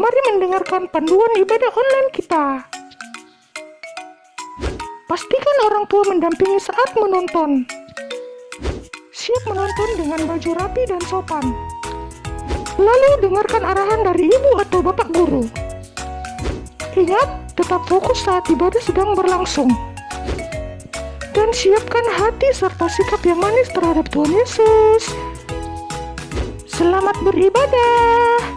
Mari mendengarkan panduan ibadah online kita. Pastikan orang tua mendampingi saat menonton. Siap menonton dengan baju rapi dan sopan. Lalu dengarkan arahan dari ibu atau bapak guru. Ingat, tetap fokus saat ibadah sedang berlangsung. Dan siapkan hati serta sikap yang manis terhadap Tuhan Yesus. Selamat beribadah.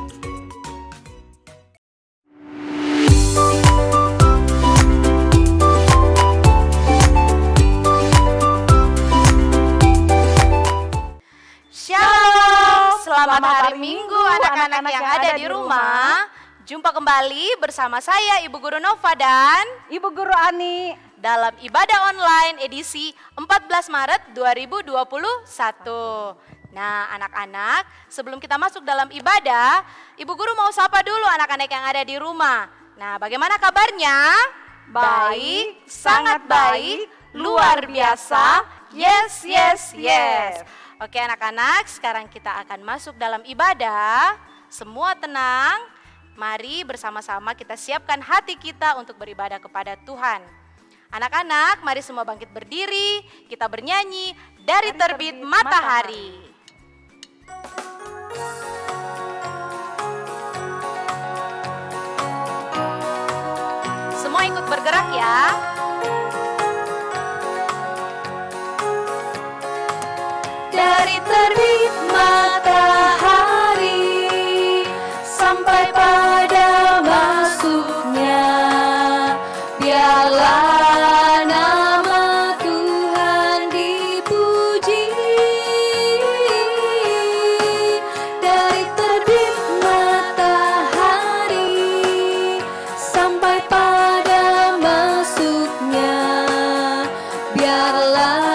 Shalom, selamat hari Minggu anak-anak yang ada di rumah. Jumpa kembali bersama saya Ibu Guru Nova dan Ibu Guru Ani dalam ibadah online edisi 14 Maret 2021. Nah anak-anak, sebelum kita masuk dalam ibadah, Ibu Guru mau sapa dulu anak-anak yang ada di rumah. Nah bagaimana kabarnya? Baik, sangat baik, luar biasa, yes, yes, yes. Oke anak-anak, sekarang kita akan masuk dalam ibadah. Semua tenang, mari bersama-sama kita siapkan hati kita untuk beribadah kepada Tuhan. Anak-anak, mari semua bangkit berdiri, kita bernyanyi dari terbit matahari. Semua ikut bergerak ya. Dari terbit matahari sampai pada masuknya, biarlah nama Tuhan dipuji. Dari terbit matahari sampai pada masuknya, biarlah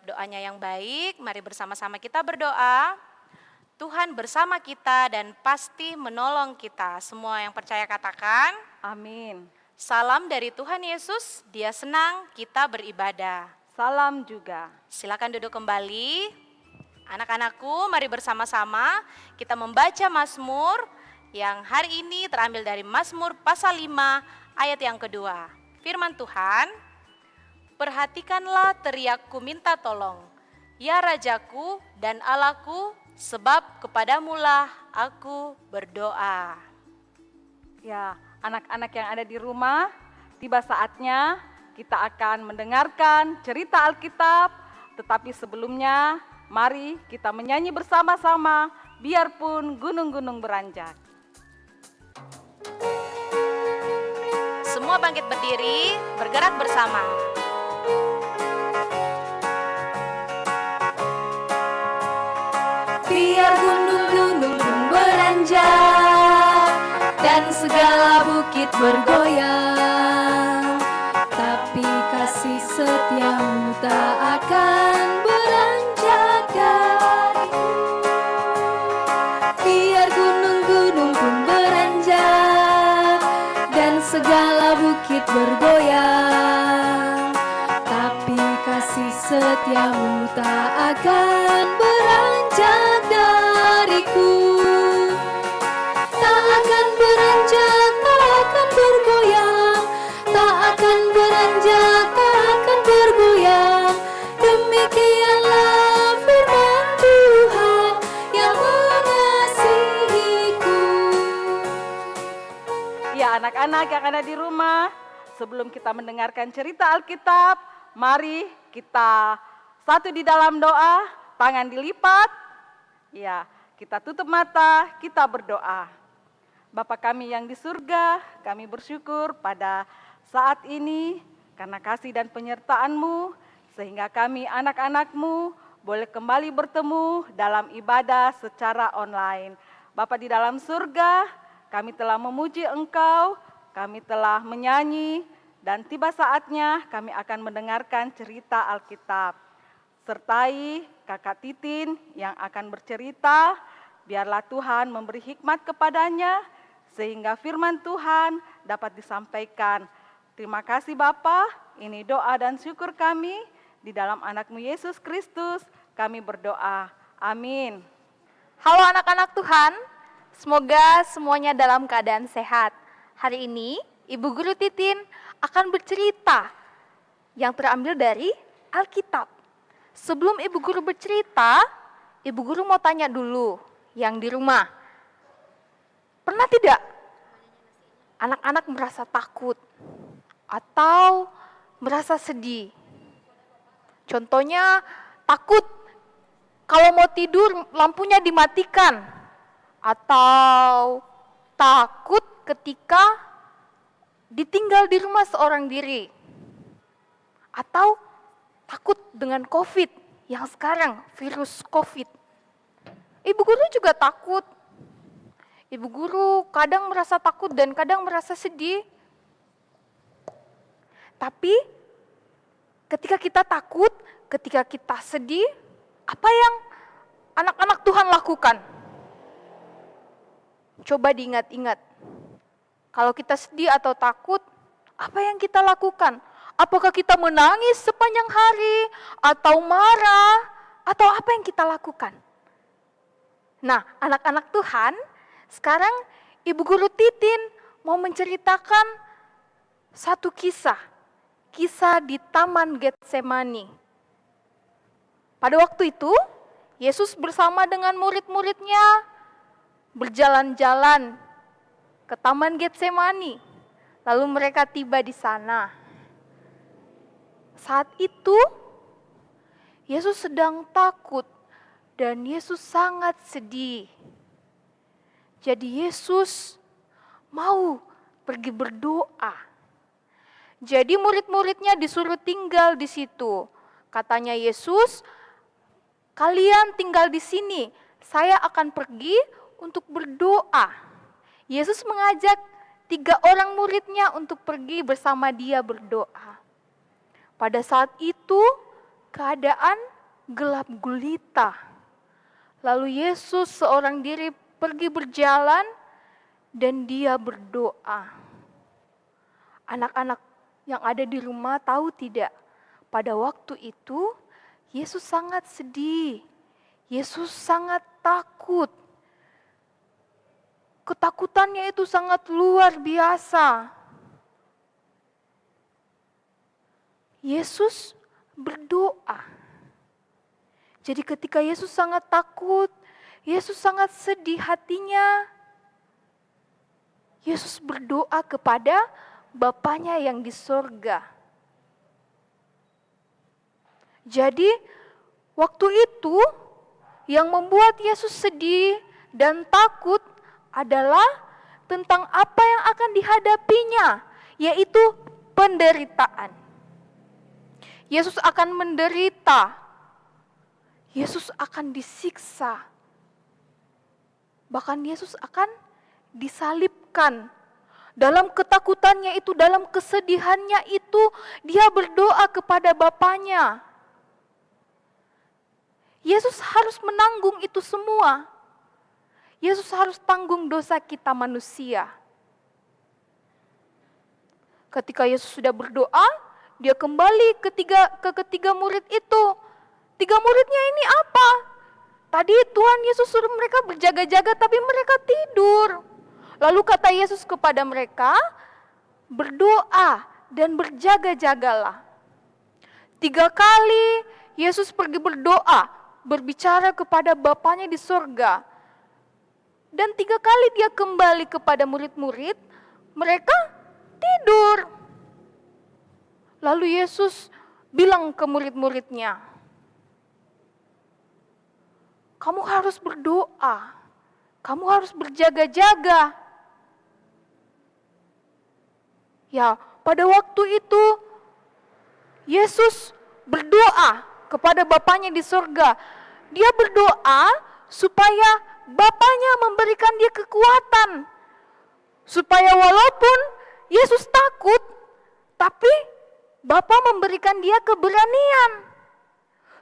doanya yang baik, mari bersama-sama kita berdoa. Tuhan bersama kita dan pasti menolong kita. Semua yang percaya katakan, amin. Salam dari Tuhan Yesus, Dia senang kita beribadah. Salam juga. Silakan duduk kembali. Anak-anakku, mari bersama-sama kita membaca Mazmur yang hari ini terambil dari Mazmur pasal 5 ayat yang kedua. Firman Tuhan, perhatikanlah teriakku minta tolong, ya Rajaku dan Allahku, sebab kepadamulah aku berdoa. Ya, anak-anak yang ada di rumah, tiba saatnya kita akan mendengarkan cerita Alkitab. Tetapi sebelumnya, mari kita menyanyi bersama-sama, biarpun gunung-gunung beranjak. Semua bangkit berdiri, bergerak bersama. Biar gunung-gunung pun beranjak dan segala bukit bergoyang, tapi kasih setiamu tak akan beranjak dariku. Biar gunung-gunung pun beranjak dan segala bukit bergoyang, tapi kasih setiamu tak akan beranjak dariku. Tak akan beranjak, tak akan bergoyang, tak akan beranjak, tak akan bergoyang. Demikianlah firman Tuhan yang mengasihiku. Ya, anak-anak yang ada di rumah, sebelum kita mendengarkan cerita Alkitab, mari kita satu di dalam doa, tangan dilipat. Ya, kita tutup mata, kita berdoa. Bapa kami yang di surga, kami bersyukur pada saat ini karena kasih dan penyertaan-Mu, sehingga kami anak-anak-Mu boleh kembali bertemu dalam ibadah secara online. Bapa di dalam surga, kami telah memuji Engkau, kami telah menyanyi, dan tiba saatnya kami akan mendengarkan cerita Alkitab. Sertai Kakak Titin yang akan bercerita, biarlah Tuhan memberi hikmat kepadanya, sehingga firman Tuhan dapat disampaikan. Terima kasih Bapa, ini doa dan syukur kami, di dalam anak-Mu Yesus Kristus kami berdoa. Amin. Halo anak-anak Tuhan, semoga semuanya dalam keadaan sehat. Hari ini Ibu Guru Titin akan bercerita yang terambil dari Alkitab. Sebelum Ibu Guru bercerita, Ibu Guru mau tanya dulu yang di rumah. Pernah tidak anak-anak merasa takut atau merasa sedih? Contohnya takut kalau mau tidur lampunya dimatikan, atau takut ketika ditinggal di rumah seorang diri, atau takut dengan COVID yang sekarang virus COVID. Ibu Guru juga takut. Ibu Guru kadang merasa takut dan kadang merasa sedih. Tapi ketika kita takut, ketika kita sedih, apa yang anak-anak Tuhan lakukan? Coba diingat-ingat. Kalau kita sedih atau takut, apa yang kita lakukan? Apakah kita menangis sepanjang hari, atau marah, atau apa yang kita lakukan? Nah, anak-anak Tuhan, sekarang Ibu Guru Titin mau menceritakan satu kisah di Taman Getsemani. Pada waktu itu, Yesus bersama dengan murid-muridnya berjalan-jalan ke Taman Getsemani. Lalu mereka tiba di sana. Saat itu, Yesus sedang takut dan Yesus sangat sedih. Jadi Yesus mau pergi berdoa. Jadi murid-muridnya disuruh tinggal di situ. Katanya Yesus, kalian tinggal di sini, saya akan pergi untuk berdoa. Yesus mengajak 3 orang muridnya untuk pergi bersama dia berdoa. Pada saat itu keadaan gelap gulita. Lalu Yesus seorang diri pergi berjalan dan dia berdoa. Anak-anak yang ada di rumah tahu tidak? Pada waktu itu Yesus sangat sedih. Yesus sangat takut. Ketakutannya itu sangat luar biasa. Yesus berdoa. Jadi ketika Yesus sangat takut, Yesus sangat sedih hatinya, Yesus berdoa kepada Bapanya yang di sorga. Jadi waktu itu yang membuat Yesus sedih dan takut adalah tentang apa yang akan dihadapinya, yaitu penderitaan. Yesus akan menderita, Yesus akan disiksa, bahkan Yesus akan disalibkan. Dalam ketakutannya itu, dalam kesedihannya itu, dia berdoa kepada Bapanya. Yesus harus menanggung itu semua. Yesus harus tanggung dosa kita manusia. Ketika Yesus sudah berdoa, dia kembali ke ketiga murid itu. 3 muridnya ini apa? Tadi Tuhan Yesus suruh mereka berjaga-jaga, tapi mereka tidur. Lalu kata Yesus kepada mereka, berdoa dan berjaga-jagalah. 3 kali Yesus pergi berdoa, berbicara kepada Bapanya di sorga. Dan 3 kali dia kembali kepada murid-murid, mereka tidur. Lalu Yesus bilang ke murid-muridnya, kamu harus berdoa, kamu harus berjaga-jaga. Ya, pada waktu itu Yesus berdoa kepada Bapanya di surga. Dia berdoa supaya Bapanya memberikan dia kekuatan. Supaya walaupun Yesus takut, tapi Bapa memberikan dia keberanian.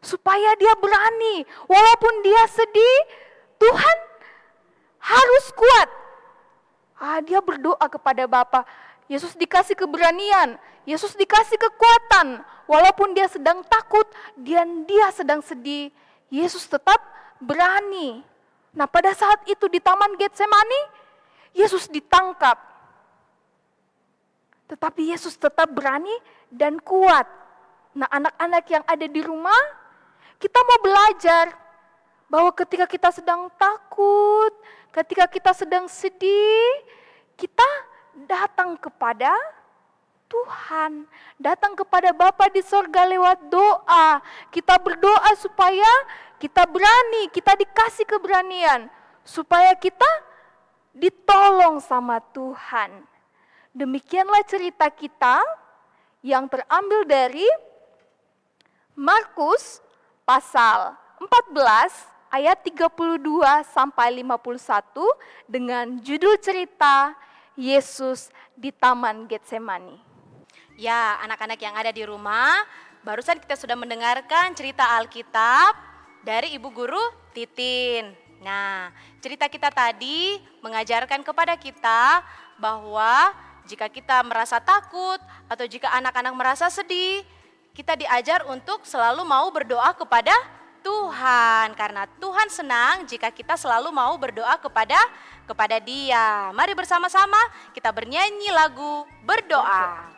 Supaya dia berani, walaupun dia sedih, Tuhan harus kuat. Dia berdoa kepada Bapa. Yesus dikasih keberanian, Yesus dikasih kekuatan. Walaupun dia sedang takut dan dia sedang sedih, Yesus tetap berani. Nah, pada saat itu di Taman Getsemani, Yesus ditangkap. Tetapi Yesus tetap berani dan kuat. Nah, anak-anak yang ada di rumah, kita mau belajar bahwa ketika kita sedang takut, ketika kita sedang sedih, kita datang kepada Tuhan, datang kepada Bapa di sorga lewat doa. Kita berdoa supaya kita berani, kita dikasih keberanian, supaya kita ditolong sama Tuhan. Demikianlah cerita kita yang terambil dari Markus pasal 14 ayat 32 sampai 51 dengan judul cerita Yesus di Taman Getsemani. Ya, anak-anak yang ada di rumah, barusan kita sudah mendengarkan cerita Alkitab dari Ibu Guru Titin. Nah, cerita kita tadi mengajarkan kepada kita bahwa jika kita merasa takut atau jika anak-anak merasa sedih, kita diajar untuk selalu mau berdoa kepada Tuhan, karena Tuhan senang jika kita selalu mau berdoa kepada Dia. Mari bersama-sama kita bernyanyi lagu berdoa.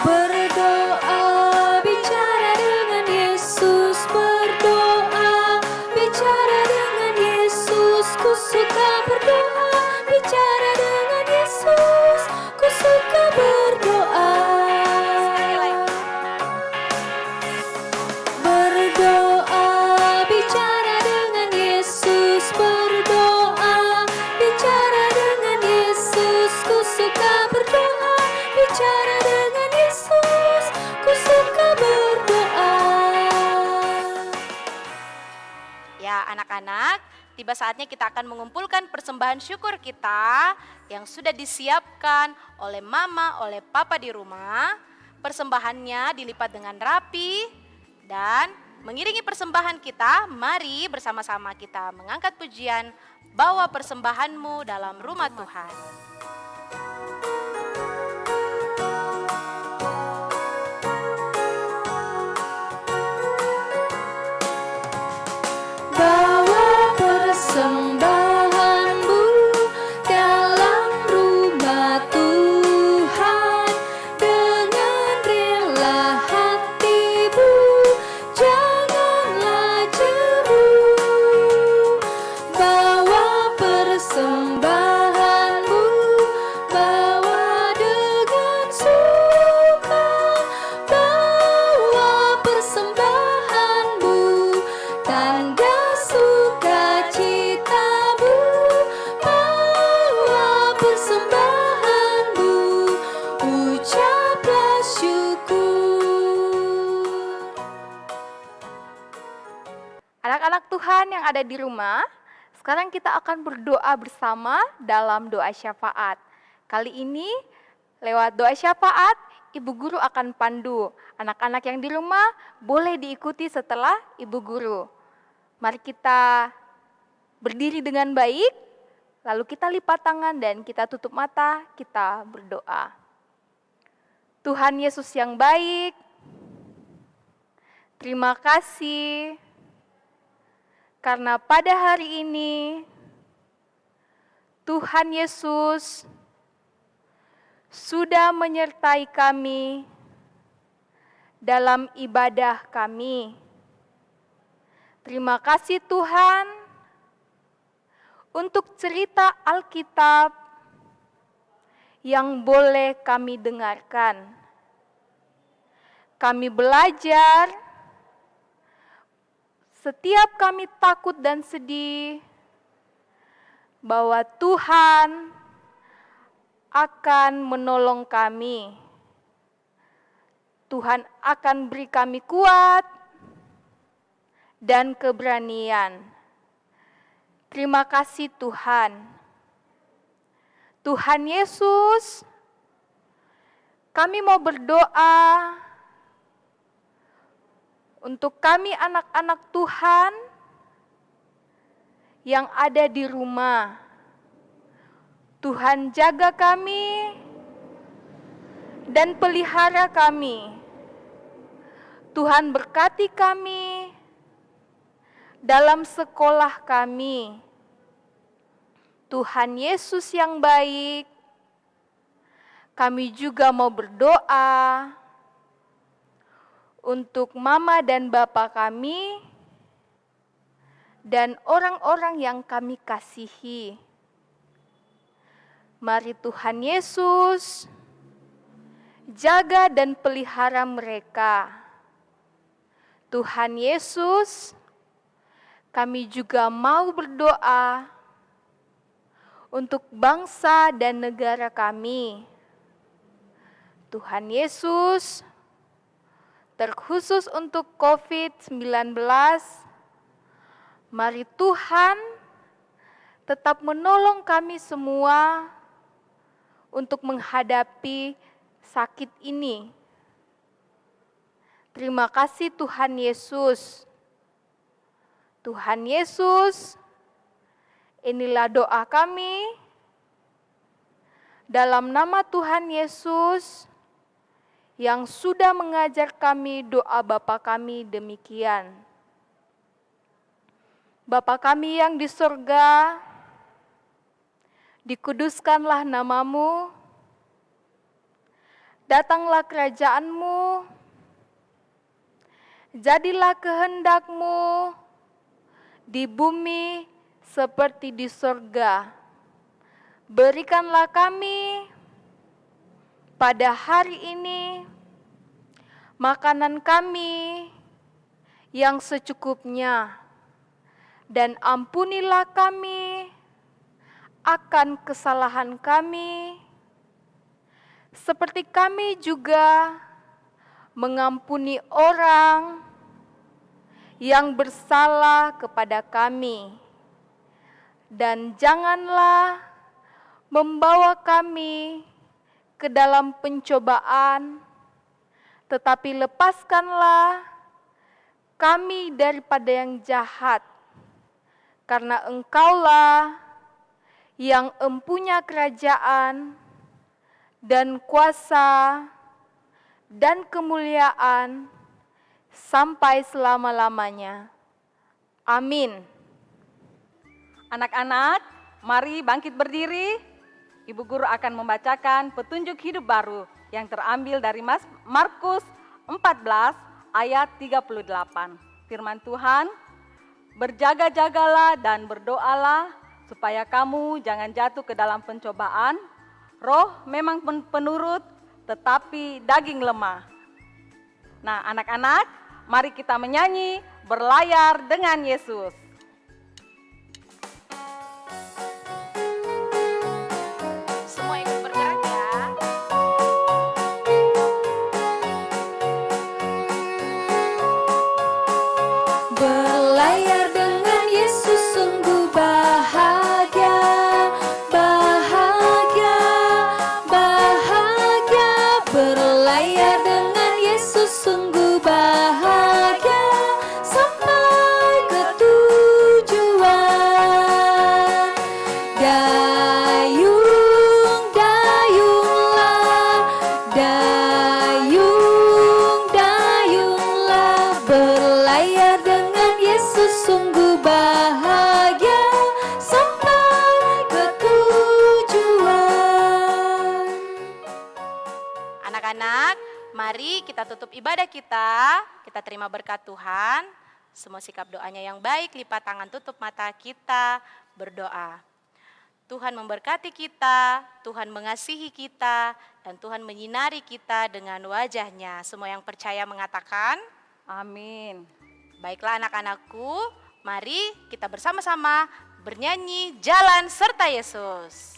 Berdoa, bicara dengan Yesus. Berdoa, bicara dengan Yesus. Ku suka berdoa, bicara dengan Yesus. Ku suka berdoa. Berdoa, bicara dengan Yesus. Berdoa, bicara dengan Yesus. Ku suka berdoa, bicara dengan Yesus. Ku suka berdoa. Ya, anak-anak, tiba saatnya kita akan mengumpulkan persembahan syukur kita yang sudah disiapkan oleh mama, oleh papa di rumah. Persembahannya dilipat dengan rapi dan mengiringi persembahan kita, mari bersama-sama kita mengangkat pujian, bawa persembahanmu dalam rumah Tuhan. Bawa persembahanmu dalam rumah Tuhan dengan rela hatimu, janganlah jemu. Bawa persembahanmu, bawa dengan suka. Bawa persembahanmu, tanda sukacitamu. Bawa persembahanmu, ucaplah syukur. Anak-anak Tuhan yang ada di rumah, sekarang kita akan berdoa bersama dalam doa syafaat. Kali ini lewat doa syafaat, Ibu Guru akan pandu. Anak-anak yang di rumah boleh diikuti setelah Ibu Guru. Mari kita berdiri dengan baik, lalu kita lipat tangan dan kita tutup mata, kita berdoa. Tuhan Yesus yang baik, terima kasih karena pada hari ini Tuhan Yesus sudah menyertai kami dalam ibadah kami. Terima kasih Tuhan untuk cerita Alkitab yang boleh kami dengarkan. Kami belajar setiap kami takut dan sedih bahwa Tuhan akan menolong kami. Tuhan akan beri kami kuat dan keberanian. Terima kasih Tuhan. Tuhan Yesus, kami mau berdoa untuk kami anak-anak Tuhan yang ada di rumah. Tuhan jaga kami dan pelihara kami. Tuhan berkati kami dalam sekolah kami. Tuhan Yesus yang baik, kami juga mau berdoa untuk mama dan bapa kami dan orang-orang yang kami kasihi. Mari Tuhan Yesus jaga dan pelihara mereka. Tuhan Yesus, kami juga mau berdoa untuk bangsa dan negara kami. Tuhan Yesus, terkhusus untuk COVID-19, mari Tuhan tetap menolong kami semua untuk menghadapi sakit ini. Terima kasih Tuhan Yesus. Tuhan Yesus, inilah doa kami. Dalam nama Tuhan Yesus yang sudah mengajar kami doa Bapa kami demikian. Bapa kami yang di sorga, dikuduskanlah namamu, datanglah kerajaanmu, jadilah kehendakmu di bumi seperti di sorga. Berikanlah kami pada hari ini makanan kami yang secukupnya, dan ampunilah kami akan kesalahan kami, seperti kami juga mengampuni orang yang bersalah kepada kami. Dan janganlah membawa kami ke dalam pencobaan, tetapi lepaskanlah kami daripada yang jahat, karena Engkaulah yang empunya kerajaan dan kuasa dan kemuliaan sampai selama-lamanya. Amin. Anak-anak, mari bangkit berdiri. Ibu guru akan membacakan petunjuk hidup baru yang terambil dari Markus 14 ayat 38. Firman Tuhan, berjaga-jagalah dan berdoalah supaya kamu jangan jatuh ke dalam pencobaan. Roh memang penurut, tetapi daging lemah. Nah, anak-anak, mari kita menyanyi berlayar dengan Yesus. Semua ikut bergerak ya. Berlayar dengan Yesus sungguh bahagia, bahagia, bahagia. Berlayar dengan Yesus sungguh bahagia, sampai ke tujuan. Dayung, dayunglah, dayung, dayunglah. Berlayar dengan Yesus sungguh bahagia, sampai ke tujuan. Anak-anak, mari kita tutup ibadah kita. Kita terima berkat Tuhan. Semua sikap doanya yang baik, lipat tangan, tutup mata, kita berdoa. Tuhan memberkati kita, Tuhan mengasihi kita, dan Tuhan menyinari kita dengan wajah-Nya. Semua yang percaya mengatakan, Amin. baiklah anak-anakku, mari kita bersama-sama bernyanyi Jalan Serta Yesus.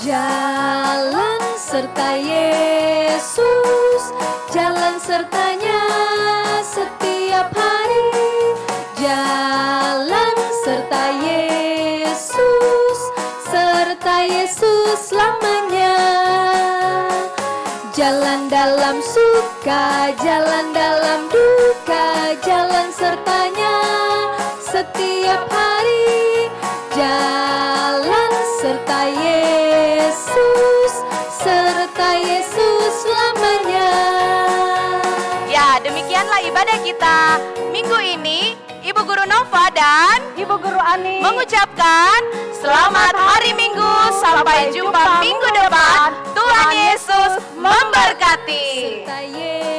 Jalan serta Yesus, jalan sertanya setiap hari. Jalan serta Yesus, serta Yesus selamanya. Jalan dalam suka, jalan dalam duka, jalan sertanya setiap hari. Jalan serta Yesus, serta Yesus selamanya. Ya, demikianlah ibadah kita minggu ini. Ibu Guru Nova dan Ibu Guru Ani mengucapkan selamat hari Minggu, sampai jumpa minggu depan. Tuhan Yesus memberkati. Serta Yesus.